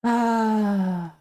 아,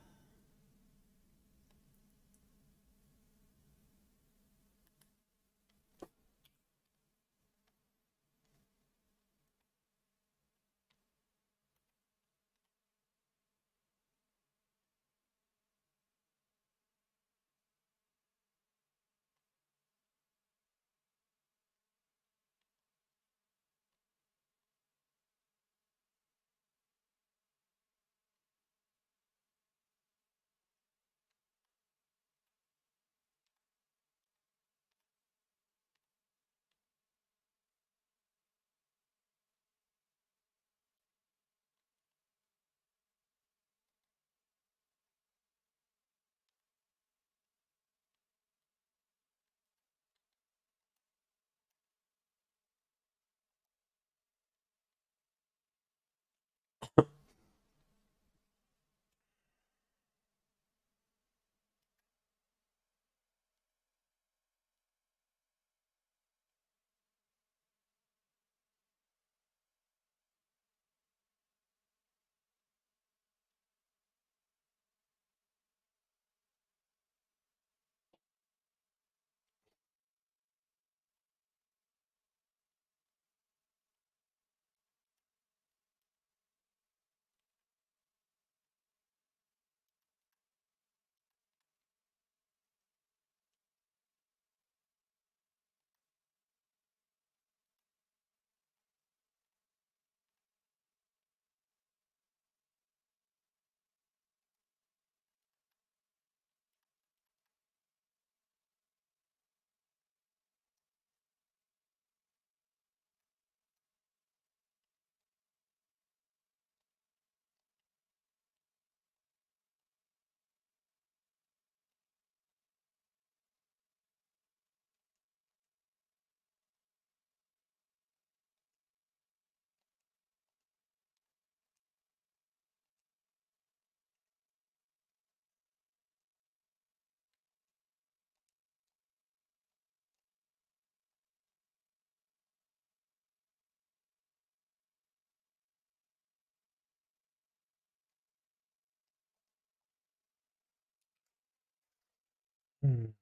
음.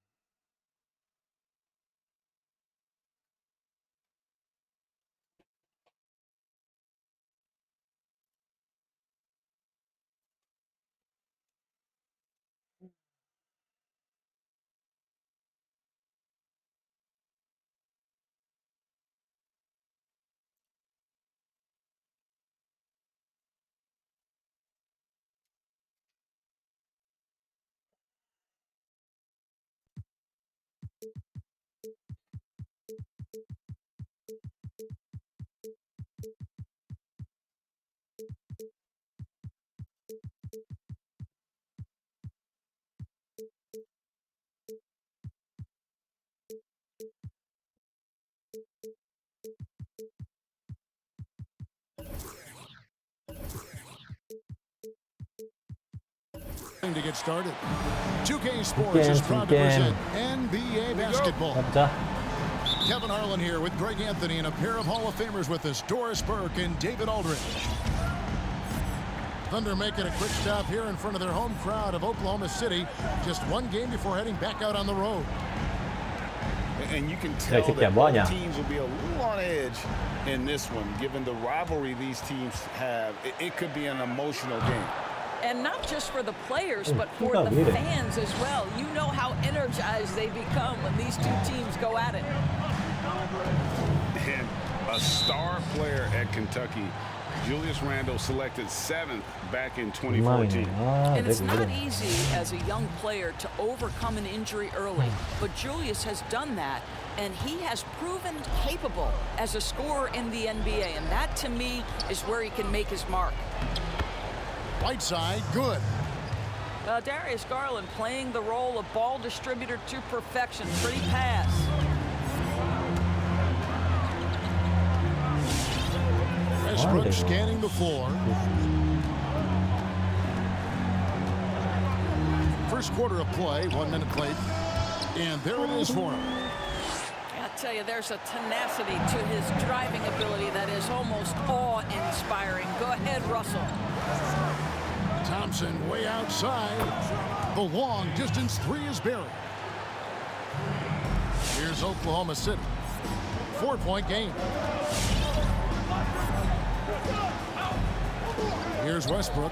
To get started, 2K Sports is proud to present NBA basketball. 맞자. Kevin Harlan here with Greg Anthony and a pair of Hall of Famers with us, Doris Burke and David Aldridge. Thunder making a quick stop here in front of their home crowd of Oklahoma City, just one game before heading back out on the road. And you can tell that both teams will be a little on edge in this one, given the rivalry these teams have. It could be an emotional game. And not just for the players, but for the fans as well. You know how energized they become when these two teams go at it. And a star player at Kentucky, Julius Randle, selected 7th back in 2014. And it's not easy as a young player to overcome an injury early, but Julius has done that, and he has proven capable as a scorer in the NBA, and that, to me, is where he can make his mark. Right side, good. Darius Garland playing the role of ball distributor to perfection. Pretty pass. Westbrook scanning the floor. First quarter of play, 1 minute played. And there it is for him. I tell you, there's a tenacity to his driving ability that is almost awe-inspiring. Go ahead, Russell. Thompson way outside. The long distance three is buried. Here's Oklahoma City. 4-point game. Here's Westbrook.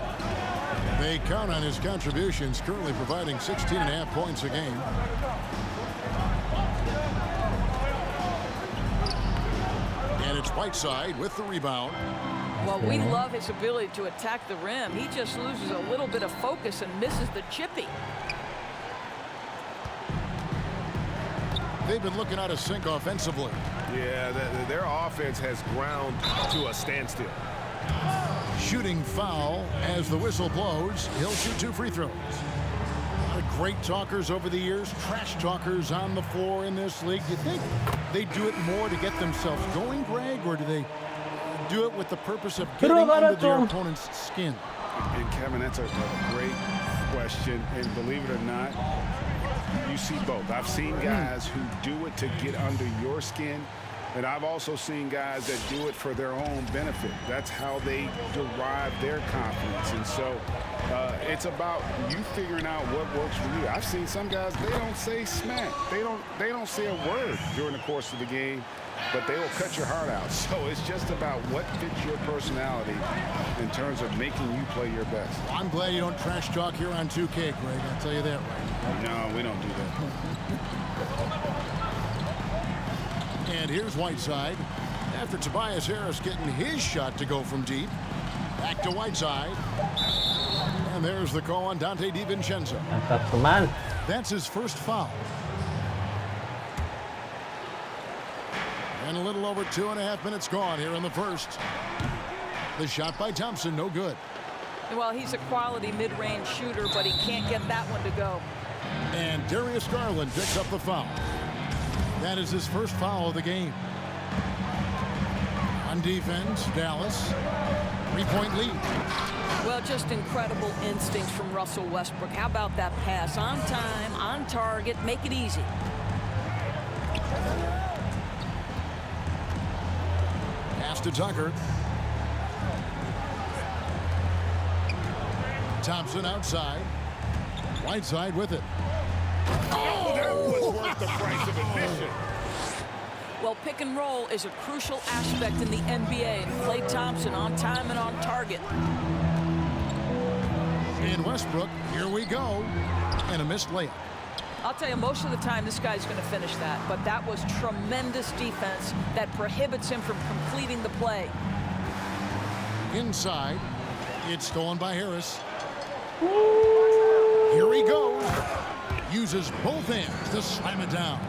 They count on his contributions, currently providing 16.5 points a game. And it's Whiteside with the rebound. Well, we love his ability to attack the rim. He just loses a little bit of focus and misses the chippy. They've been looking out of sync offensively. Yeah, their offense has ground to a standstill. Shooting foul as the whistle blows. He'll shoot 2 free throws. A lot of great talkers over the years, trash talkers on the floor in this league. Do you think they do it more to get themselves going, Greg, or do they do it with the purpose of getting under their opponent's skin? And Kevin, that's a great question. And believe it or not, you see both. I've seen guys who do it to get under your skin, and I've also seen guys that do it for their own benefit. That's how they derive their confidence. And so it's about you figuring out what works for you. I've seen some guys, they don't say smack. They don't say a word during the course of the game, but they will cut your heart out. So it's just about what fits your personality in terms of making you play your best. Well, I'm glad you don't trash talk here on 2K, Greg. I'll tell you that right. No, we don't do that. And here's Whiteside. After Tobias Harris getting his shot to go from deep. Back to Whiteside. And there's the call on Dante DiVincenzo. That's his first foul. And a little over 2.5 minutes gone here in the first. The shot by Thompson, no good. Well, he's a quality mid-range shooter, but he can't get that one to go. And Darius Garland picks up the foul. That is his first foul of the game. On defense, Dallas. 3-point lead. Well, just incredible instincts from Russell Westbrook. How about that pass? On time, on target, make it easy. Pass to Tucker. Thompson outside. Whiteside with it. Oh, that was worth the price of admission. Well, pick and roll is a crucial aspect in the NBA. And Klay Thompson on time and on target. In Westbrook, here we go. And a missed layup. I'll tell you, most of the time this guy's going to finish that. But that was tremendous defense that prohibits him from completing the play. Inside. It's stolen by Harris. Here he goes. Uses both hands to slam it down.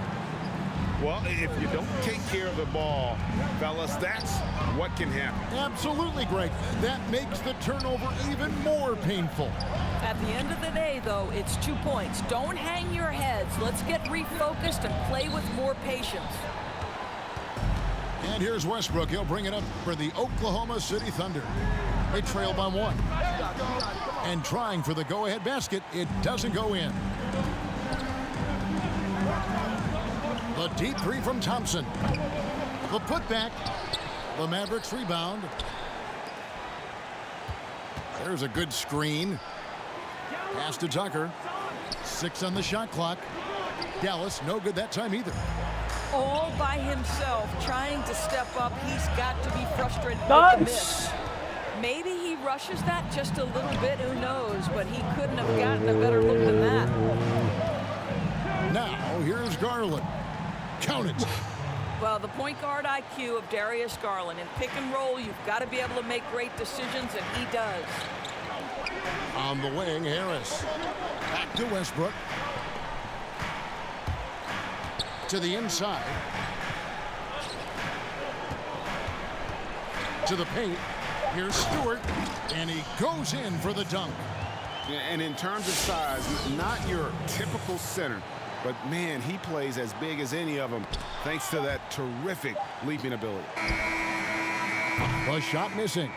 Well, if you don't take care of the ball, fellas, that's what can happen. Absolutely, Greg. That makes the turnover even more painful. At the end of the day, though, it's 2 points. Don't hang your heads. Let's get refocused and play with more patience. And here's Westbrook. He'll bring it up for the Oklahoma City Thunder. They trail by 1. And trying for the go-ahead basket, it doesn't go in. The deep three from Thompson. The putback. The Mavericks rebound. There's a good screen. Pass to Tucker. 6 on the shot clock. Dallas, no good that time either. All by himself, trying to step up. He's got to be frustrated with the miss. Maybe he rushes that just a little bit, who knows, but he couldn't have gotten a better look than that. Now, here's Garland. Count it. Well, the point guard IQ of Darius Garland. In pick and roll, you've got to be able to make great decisions, and he does. On the wing, Harris. Back to Westbrook. To the inside. To the paint. Here's Stewart. And he goes in for the dunk. And in terms of size, not your typical center. But, man, he plays as big as any of them, thanks to that terrific leaping ability. The shot missing.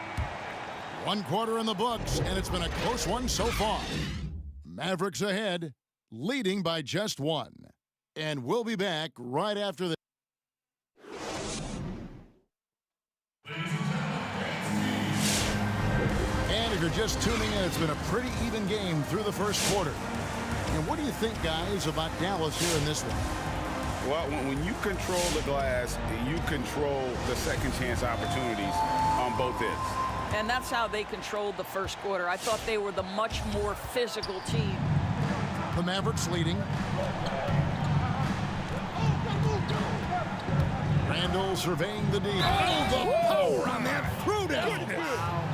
1 quarter in the books, and it's been a close one so far. Mavericks ahead, leading by just 1. And we'll be back right after this. And If you're just tuning in, it's been a pretty even game through the first quarter. And what do you think, guys, about Dallas here in this one? Well, when you control the glass, you control the second chance opportunities on both ends. And that's how they controlled the first quarter. I thought they were the much more physical team. The Mavericks leading. Randall surveying the D. Oh, the power on that throwdown.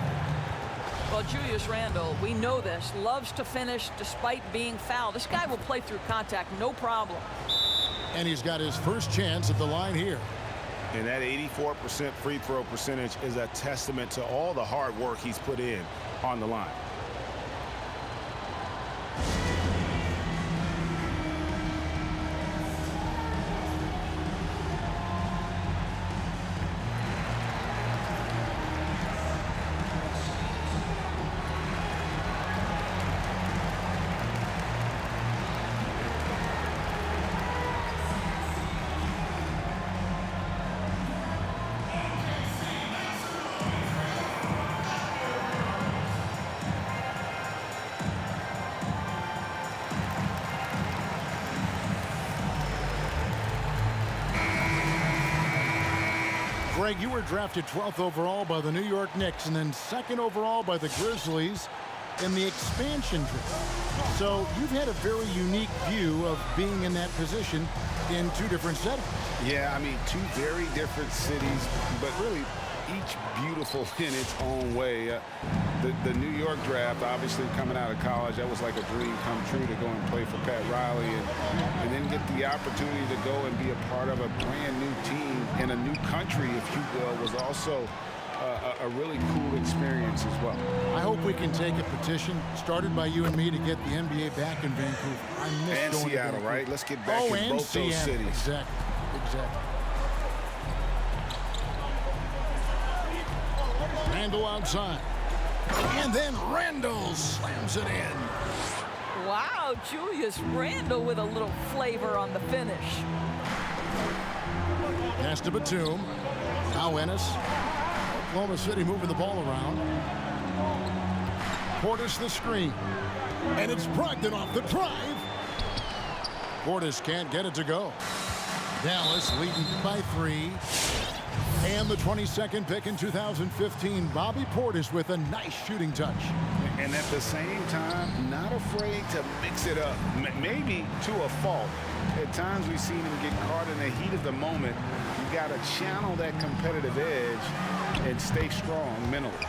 Well, Julius Randle, we know this, loves to finish despite being fouled. This guy will play through contact, no problem. And he's got his first chance at the line here. And that 84% free throw percentage is a testament to all the hard work he's put in on the line. Greg, you were drafted 12th overall by the New York Knicks and then 2nd overall by the Grizzlies in the expansion draft. So you've had a very unique view of being in that position in two different settings. Yeah, I mean, two very different cities, but really each beautiful in its own way. The New York draft, obviously coming out of college, that was like a dream come true to go and play for Pat Riley and then get the opportunity to go and be a part of a brand new team in a new country, if you will, was also a really cool experience as well. I hope we can take a petition started by you and me to get the NBA back in Vancouver. I miss and going Seattle, to Vancouver. right? Let's get back in and both Seattle. those cities. Exactly. Randall outside. And then Randall slams it in. Wow, Julius Randle with a little flavor on the finish. Pass to Batum. Now Ennis. Oklahoma City moving the ball around. Portis the screen. And it's Brogdon off the drive. Portis can't get it to go. Dallas leading by 3. And the 22nd pick in 2015, Bobby Portis with a nice shooting touch. And at the same time, not afraid to mix it up, maybe to a fault. At times we've seen him get caught in the heat of the moment. You got to channel that competitive edge and stay strong mentally.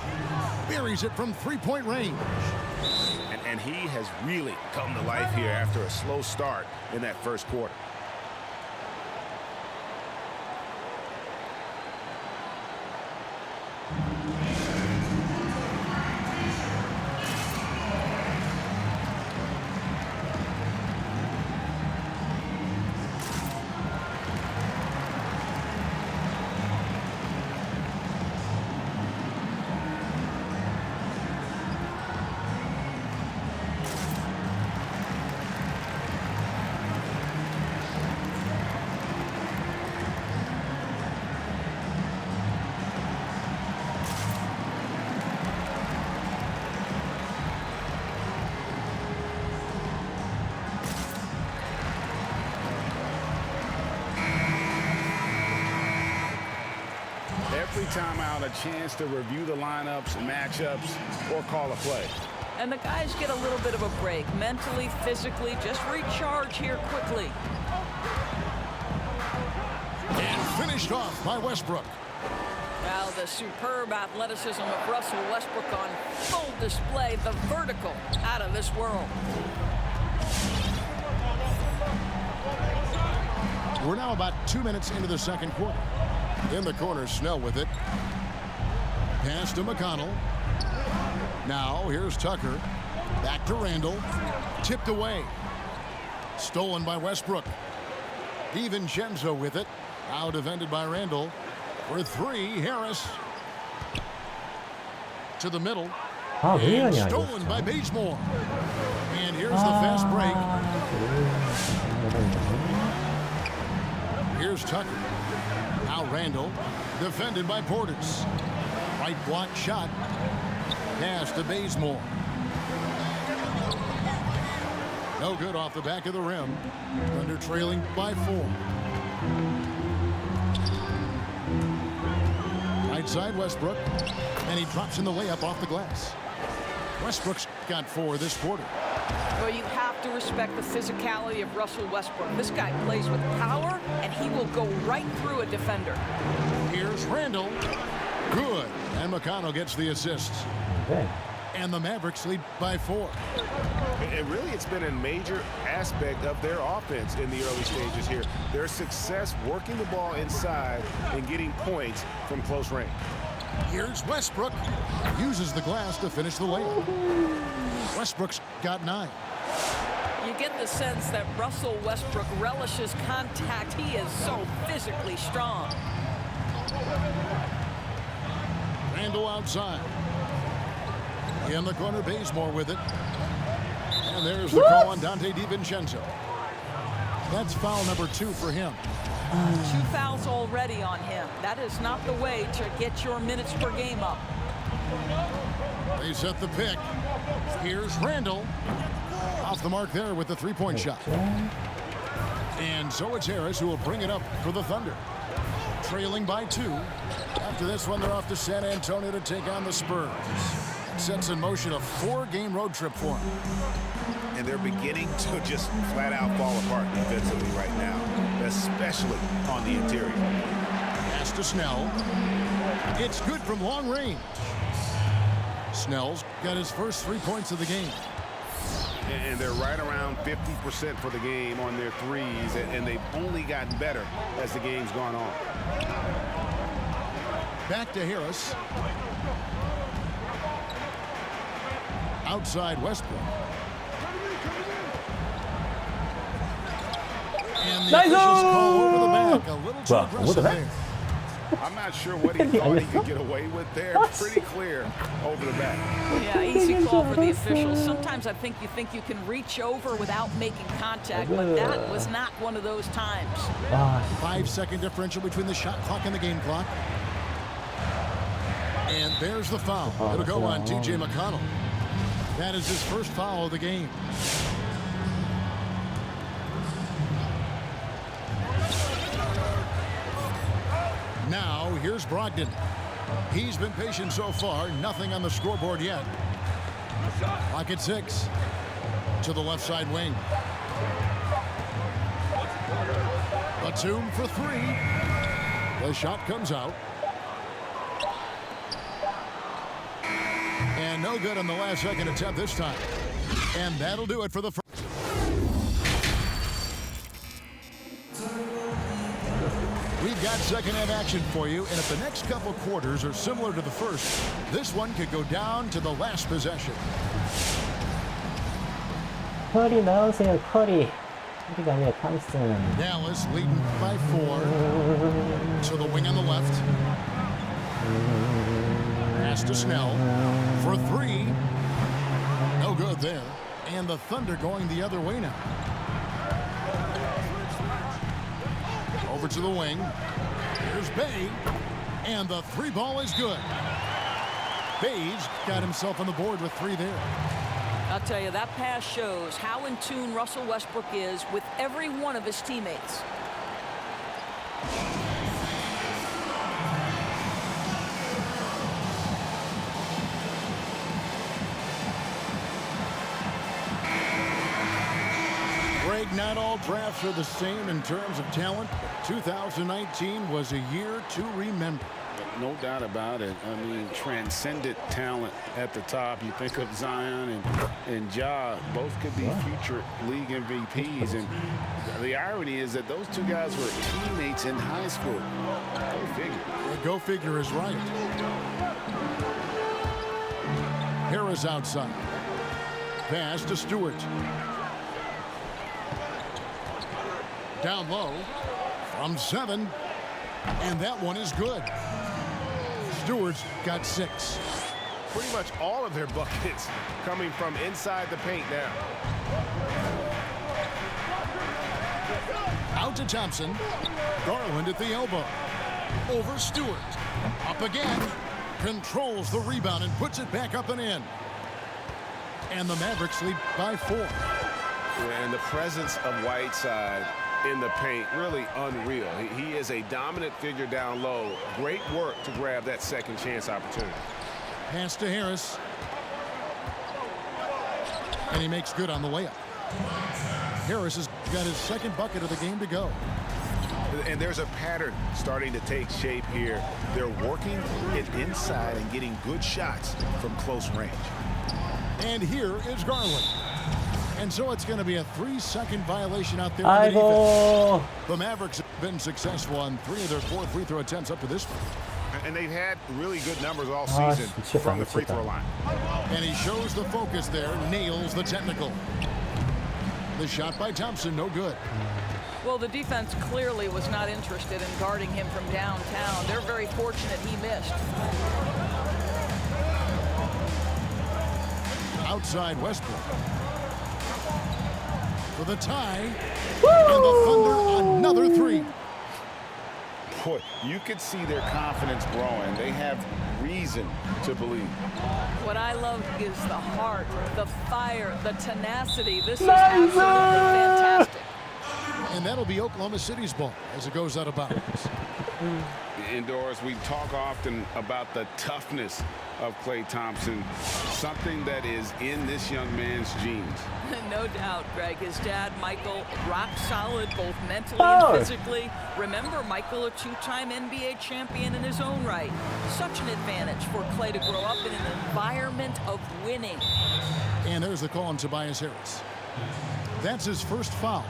Buries it from three-point range. And he has really come to life here after a slow start in that first quarter. Every time out, a chance to review the lineups, matchups, or call a play. And the guys get a little bit of a break, mentally, physically, just recharge here quickly. And finished off by Westbrook. Now the superb athleticism of Russell Westbrook on full display, the vertical out of this world. We're now about 2 minutes into the second quarter. In the corner, Snell with it. Pass to McConnell. Now, here's Tucker. Back to Randall. Tipped away. Stolen by Westbrook. DiVincenzo with it. Now defended by Randall. For 3, Harris. To the middle. And stolen by Bazemore. And here's the fast break. Here's Tucker. Now Randall, defended by Portis. Right block shot. pass to Bazemore. No good off the back of the rim. Thunder trailing by 4. Right side Westbrook, and he drops in the layup off the glass. Westbrook's got 4 this quarter. Well, you have to respect the physicality of Russell Westbrook. This guy plays with power, and he will go right through a defender. Here's Randall. Good. And McConnell gets the assist. Okay. And the Mavericks lead by 4. And really, it's been a major aspect of their offense in the early stages here. Their success working the ball inside and getting points from close range. Here's Westbrook. Uses the glass to finish the layup. Westbrook's got 9. You get the sense that Russell Westbrook relishes contact. He is so physically strong. Randall outside. In the corner, Bazemore with it. And there's the call on Dante DiVincenzo. That's foul number 2 for him. 2 fouls already on him. That is not the way to get your minutes per game up. They set the pick. Here's Randall. Off the mark there with the 3-point shot. And so it's Harris who will bring it up for the Thunder. Trailing by 2. After this one, they're off to San Antonio to take on the Spurs. It sets in motion a 4-game road trip for them. And they're beginning to just flat out fall apart defensively right now, especially on the interior. Pass to Snell. It's good from long range. Snell's got his first 3 points of the game. And they're right around 50% for the game on their threes, and they've only gotten better as the game's gone on. Back to Harris. Outside Westbrook. And the officials call over the back. A little too aggressive there. I'm not sure what he thought he could get away with there. Pretty clear over the back. Yeah, easy call for the officials. Sometimes I think you can reach over without making contact, but that was not one of those times. 5-second differential between the shot clock and the game clock. And there's the foul. It'll go on T.J. McConnell. That is his first foul of the game. Now, here's Brogdon. He's been patient so far. Nothing on the scoreboard yet. Clock at 6. To the left side wing. Batum for 3. The shot comes out. And no good on the last second attempt this time. And that'll do it for the first. We've got second half action for you, and if the next couple quarters are similar to the first, this one could go down to the last possession. 커리 나오세요, 커리. 커리가 아니라 탐슨. Dallas leading by 4. To the wing on the left. Pass to Snell for 3. No good there. And the Thunder going the other way now. Over to the wing. Here's Bay. And the 3 ball is good. Bay's got himself on the board with 3 there. I'll tell you, that pass shows how in tune Russell Westbrook is with every one of his teammates. Greg, not all drafts are the same in terms of talent. 2019 was a year to remember. No doubt about it. I mean, transcendent talent at the top. You think of Zion and Ja, both could be future league MVPs. And the irony is that those 2 guys were teammates in high school. Go figure. The go figure is right. Harris outside. Pass to Stewart. Down low from 7. And that one is good. Stewart's got 6. Pretty much all of their buckets coming from inside the paint now. Out to Thompson. Garland at the elbow. Over Stewart. Up again. controls the rebound and puts it back up and in. And the Mavericks lead by 4. And the presence of Whiteside in the paint, really unreal. He is a dominant figure down low. Great work to grab that second chance opportunity. Pass to Harris. And he makes good on the layup. Harris has got his second bucket of the game to go. And there's a pattern starting to take shape here. They're working it inside and getting good shots from close range. And here is Garland. And so it's going to be a 3-second violation out there in the defense. The Mavericks have been successful on 3 of their 4 free throw attempts up to this point. And they've had really good numbers all season from the free throw line. And he shows the focus there, nails the technical. The shot by Thompson, no good. Well, the defense clearly was not interested in guarding him from downtown. They're very fortunate he missed. Outside Westbrook. For the tie. Woo! And the Thunder another 3. Boy, you could see their confidence growing. They have reason to believe. What I love is the heart, the fire, the tenacity. This is absolutely fantastic. And that'll be Oklahoma City's ball as it goes out of bounds. Indoors, we talk often about the toughness of Klay Thompson, something that is in this young man's genes. No doubt, Greg. His dad, Michael, rock solid both mentally and physically. Remember, Michael, a 2-time NBA champion in his own right. Such an advantage for Klay to grow up in an environment of winning. And there's the call on Tobias Harris. That's his first foul.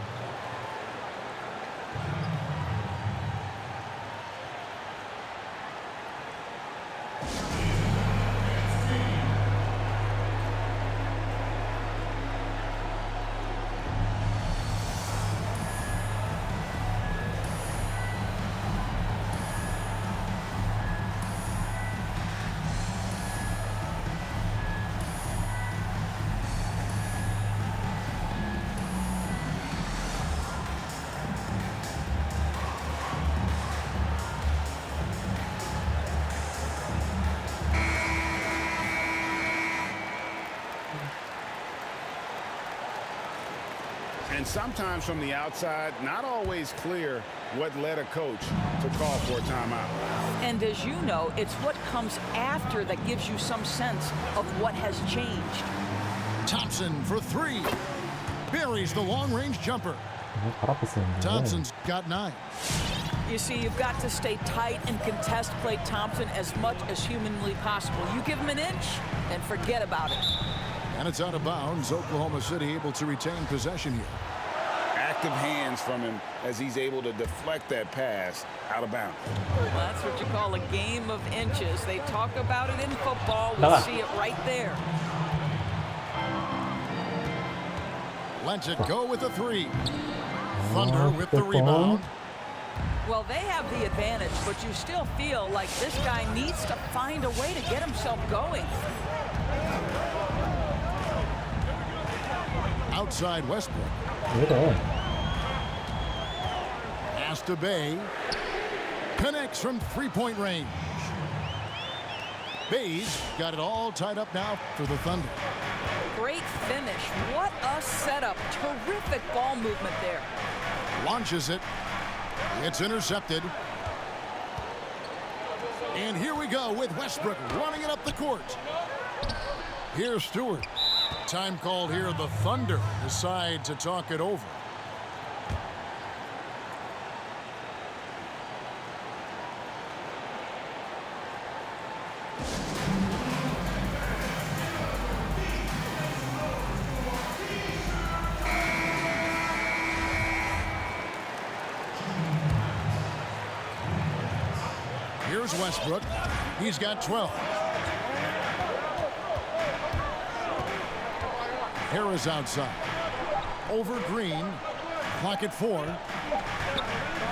And sometimes from the outside, not always clear what led a coach to call for a timeout. And as you know, it's what comes after that gives you some sense of what has changed. Thompson for 3. Buries the long-range jumper. Thompson's got 9. You see, you've got to stay tight and contest Klay Thompson as much as humanly possible. You give him an inch and forget about it. And it's out of bounds. Oklahoma City able to retain possession here. Active hands from him as he's able to deflect that pass out of bounds. Well, that's what you call a game of inches. They talk about it in football. We'll see it right there. Lets it go with a 3. Thunder with the rebound. Well, they have the advantage, but you still feel like this guy needs to find a way to get himself going. Outside Westbrook. Pass to Bay. Connects from 3-point range. Bay's got it all tied up now for the Thunder. Great finish. What a setup. Terrific ball movement there. Launches it. It's intercepted. And here we go with Westbrook running it up the court. Here's Stewart. Time called here. The Thunder decide to talk it over. Here's Westbrook. He's got 12. Harris outside. Over Green. Clock at 4.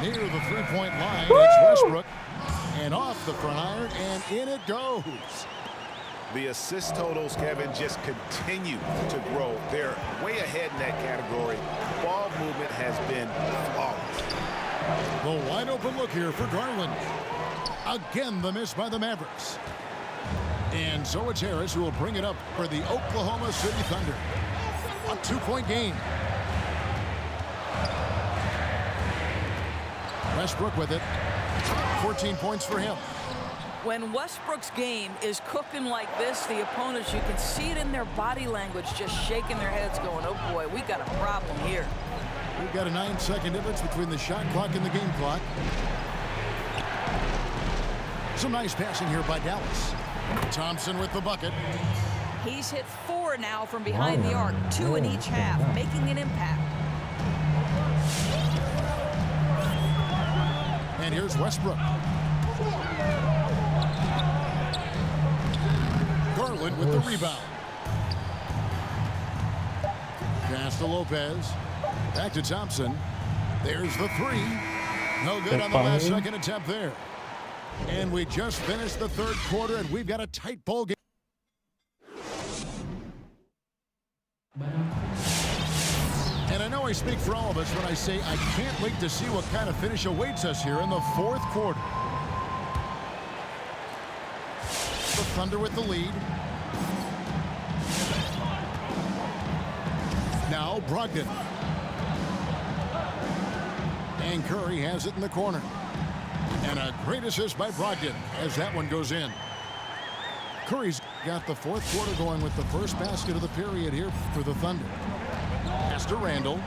Near the 3-point line. It's Westbrook. And off the front iron. And in it goes. The assist totals, Kevin, just continue to grow. They're way ahead in that category. Ball movement has been flawless. The wide open look here for Garland. Again, the miss by the Mavericks. And so it's Harris who will bring it up for the Oklahoma City Thunder. A 2-point game. Westbrook with it. 14 points for him. When Westbrook's game is cooking like this, the opponents, you can see it in their body language, just shaking their heads going, oh boy, we got a problem here. We've got a 9-second difference between the shot clock and the game clock. Some nice passing here by Dallas. Thompson with the bucket. He's hit 4 now from behind the arc, 2 in each half, making an impact. And here's Westbrook. Garland with the rebound. Pass to Lopez. Back to Thompson. There's the 3. No good on the last second attempt there. And we just finished the third quarter, and we've got a tight ball game. And I know I speak for all of us when I say I can't wait to see what kind of finish awaits us here in the fourth quarter. The Thunder with the lead. Now Brogdon. And Curry has it in the corner. And a great assist by Brogdon as that one goes in. Curry's got the fourth quarter going with the first basket of the period here for the Thunder. Pass to Randall.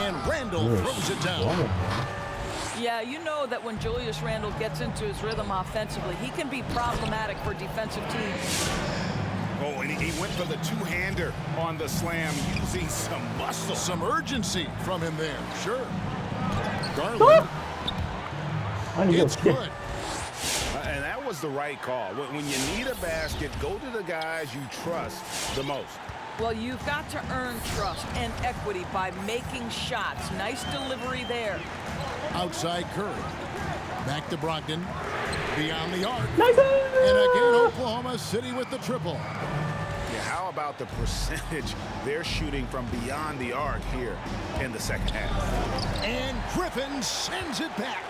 And Randall throws it down. Yeah, you know that when Julius Randle gets into his rhythm offensively, he can be problematic for defensive teams. Oh, and he went for the two-hander on the slam, using some muscle. Some urgency from him there. Sure. Garland. It's good. And that was the right call. When you need a basket, go to the guys you trust the most. Well, you've got to earn trust and equity by making shots. Nice delivery there. Outside Curry. Back to Brogdon. Beyond the arc. And again, Oklahoma City with the triple. Yeah, how about the percentage they're shooting from beyond the arc here in the second half? And Griffin sends it back.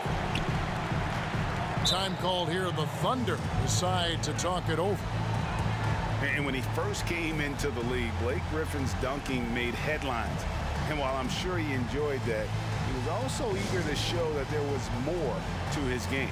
Time called here. The Thunder decide to talk it over. And when he first came into the league, Blake Griffin's dunking made headlines. And while I'm sure he enjoyed that, he was also eager to show that there was more to his game.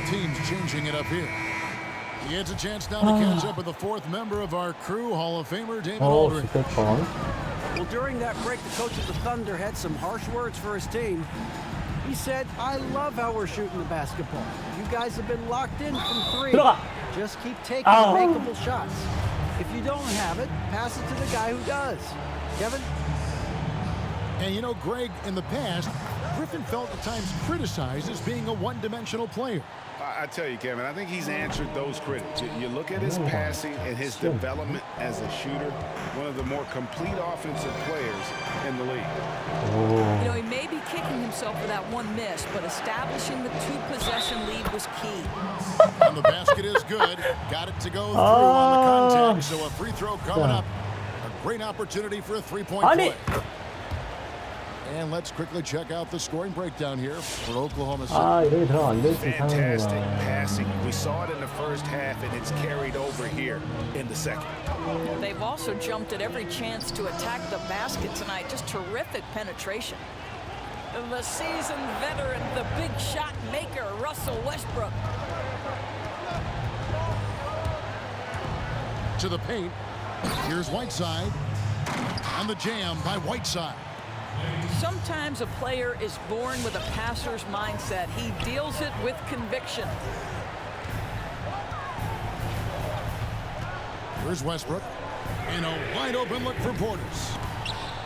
Teams changing it up here. He gets a chance now to catch up with the fourth member of our crew, Hall of Famer David Aldridge. Well, during that break, the coach of the Thunder had some harsh words for his team. He said, I love how we're shooting the basketball. You guys have been locked in from 3. Just keep taking makeable shots. If you don't have it, pass it to the guy who does. Kevin? And you know, Greg, in the past, Griffin felt at times criticized as being a one-dimensional player. I tell you, Kevin, I think he's answered those critics. You look at his passing and his development as a shooter, one of the more complete offensive players in the league. You know, he may be kicking himself for that one miss, but establishing the 2-possession lead was key. And the basket is good. Got it to go through on the contact, so a free throw coming up. A great opportunity for a three-point play. And let's quickly check out the scoring breakdown here for Oklahoma City. Fantastic passing. We saw it in the first half, and it's carried over here in the second. They've also jumped at every chance to attack the basket tonight. Just terrific penetration. The seasoned veteran, the big shot maker, Russell Westbrook. To the paint. Here's Whiteside. On the jam by Whiteside. Sometimes a player is born with a passer's mindset. He deals it with conviction. Here's Westbrook. And a wide open look for Portis.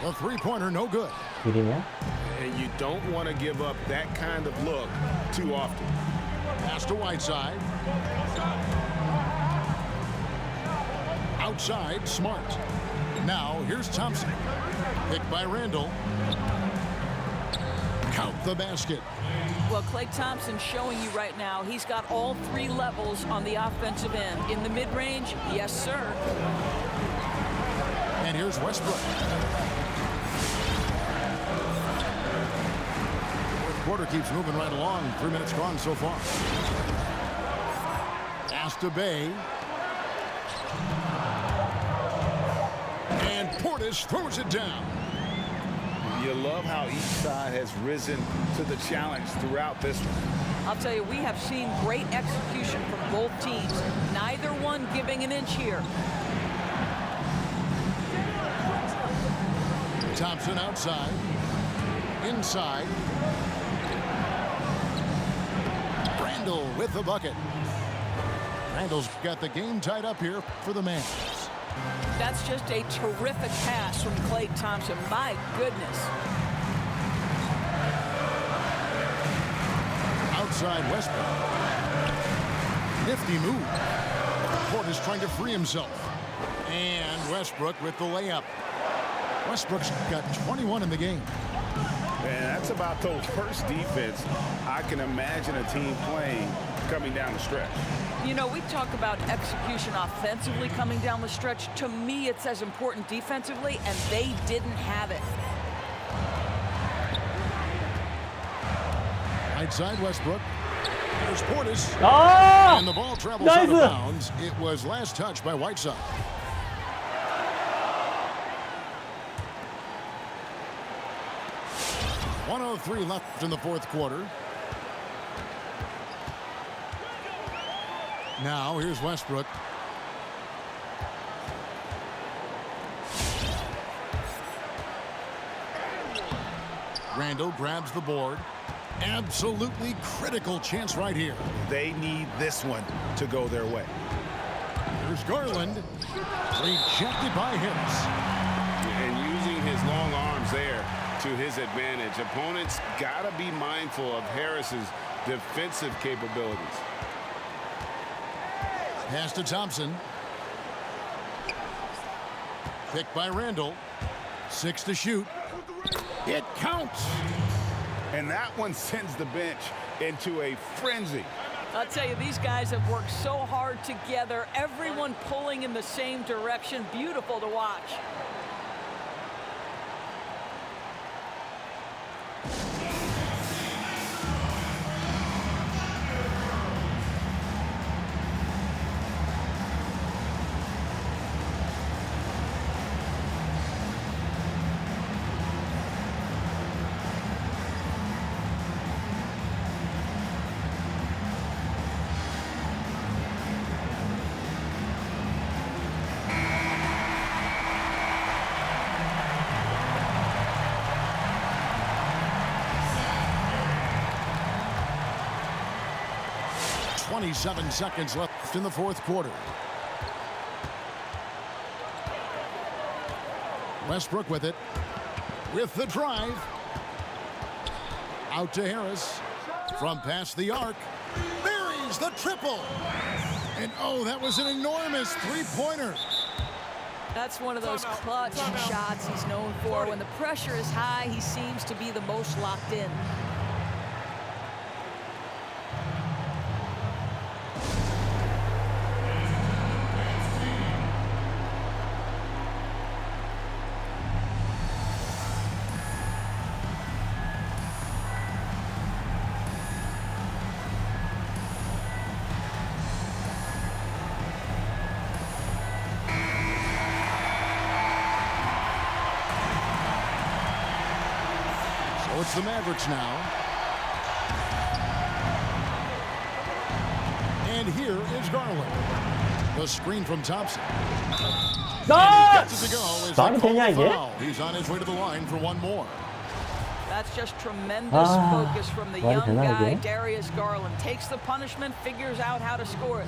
The three-pointer no good. And you don't want to give up that kind of look too often. Pass to Whiteside. Outside, Smart. Now, here's Thompson. Picked by Randall. Count the basket. Well, Klay Thompson showing you right now he's got all three levels on the offensive end. In the mid-range, yes, sir. And here's Westbrook. Fourth quarter keeps moving right along. 3 minutes gone so far. Pass to Bay. And Portis throws it down. You love how each side has risen to the challenge throughout this one. I'll tell you, we have seen great execution from both teams. Neither one giving an inch here. Thompson outside. Inside. Randall with the bucket. Randall's got the game tied up here for the Mavs. That's just a terrific pass from Klay Thompson. My goodness. Outside Westbrook. Nifty move. Portis trying to free himself. And Westbrook with the layup. Westbrook's got 21 in the game. And that's about the worst defense I can imagine a team playing coming down the stretch. You know, we talk about execution offensively coming down the stretch. To me, it's as important defensively, and they didn't have it. Right side Westbrook. There's Portis. 아! And the ball travels out of 나이스! bounds. It was last touched by Whiteside. .103 left in the fourth quarter. Now here's Westbrook. Randall grabs the board. Absolutely critical chance right here. They need this one to go their way. Here's Garland. Rejected by Harris. And using his long arms there to his advantage. Opponents got to be mindful of Harris's defensive capabilities. Pass to Thompson. Picked by Randall. 6 to shoot. It counts. And that one sends the bench into a frenzy. I'll tell you, these guys have worked so hard together. Everyone pulling in the same direction. Beautiful to watch. .27 seconds left in the fourth quarter. Westbrook with it. With the drive. Out to Harris. From past the arc. Buries the triple. And oh, that was an enormous three-pointer. That's one of those clutch shots he's known for. When the pressure is high, he seems to be the most locked in. It's the Mavericks now. And here is Garland. The screen from Thompson. 아! Gets it to go as 말이 they call 되냐 the 이게? foul. He's on his way to the line for one more. That's just tremendous Ah, focus from the 말이 young 되나, guy, 이게? Darius Garland. Takes the punishment, figures out how to score it.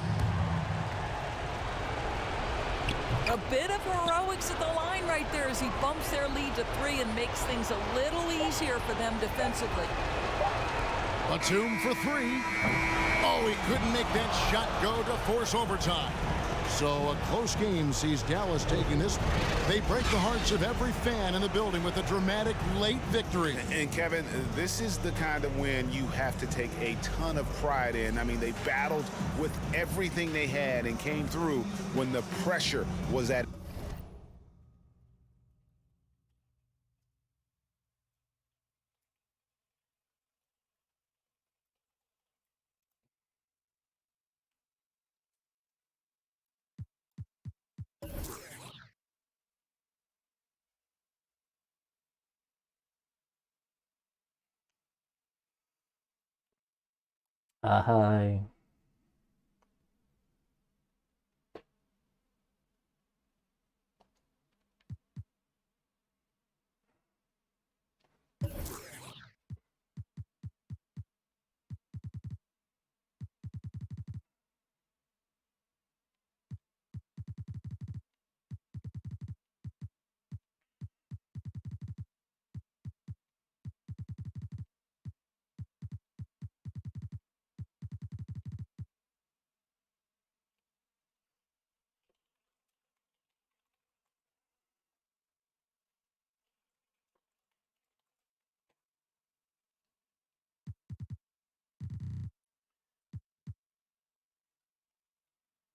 A bit of heroics at the line right there as he bumps their lead to 3 and makes things a little easier for them defensively. Batum for 3. Oh, he couldn't make that shot go to force overtime. So a close game sees Dallas taking this. They break the hearts of every fan in the building with a dramatic late victory. And Kevin, this is the kind of win you have to take a ton of pride in. I mean, they battled with everything they had and came through when the pressure was at. 아하이.